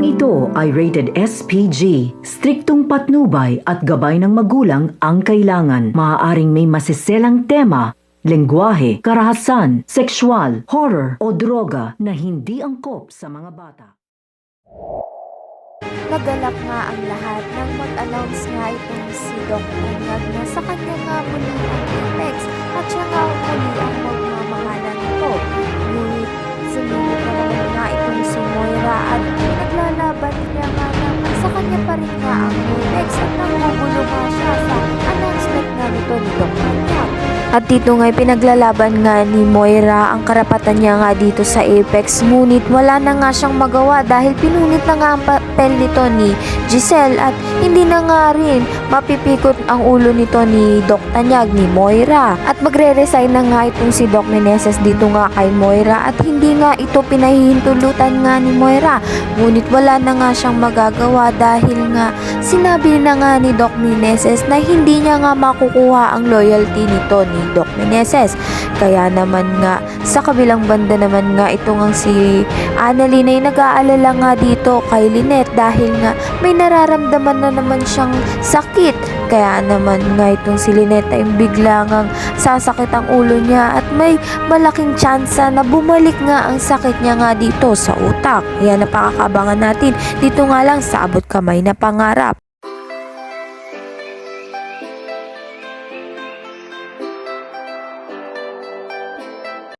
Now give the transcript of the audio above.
Programang ito ay rated SPG. Striktong patnubay at gabay ng magulang ang kailangan. Maaaring may masiselang tema, lengguwahe, karahasan, sexual, horror o droga na hindi angkop sa mga bata. Nagalak nga ang lahat nang mag-announce nga itong si Doc Tanyag na sa kanya nga muli ang Apex at siya nga muli ang magmamahalan nito. Ngunit sumilip na naman nga itong si Moira at pinaglalaban niya nga na sa kanya pa rin nga ang Apex at nangugulo nga siya sa announcement nga nito ni Doc Tanyag. At dito nga'y pinaglalaban nga ni Moira ang karapatan niya nga dito sa Apex, ngunit wala na nga siyang magawa dahil pinunit na nga ang papel nito ni Giselle at hindi na nga rin mapipikot ang ulo nito ni Doc Tanyag ni Moira. At magre-resign na nga itong si Doc Meneses dito nga kay Moira at hindi nga ito pinahihintulutan nga ni Moira, ngunit wala na nga siyang magagawa dahil nga sinabi na nga ni Doc Meneses na hindi niya nga makukuha ang loyalty nito ni Doc Meneses. Kaya naman nga sa kabilang banda naman nga ito nga si Annalyn ay nag-aalala nga dito kay Lynette dahil nga may nararamdaman na naman siyang sakit. Kaya naman nga itong si Lynette ay bigla ngang sasakit ang ulo niya at may malaking tsansa na bumalik nga ang sakit niya nga dito sa utak. Kaya napakakabangan natin dito nga lang sa Abot Kamay na Pangarap.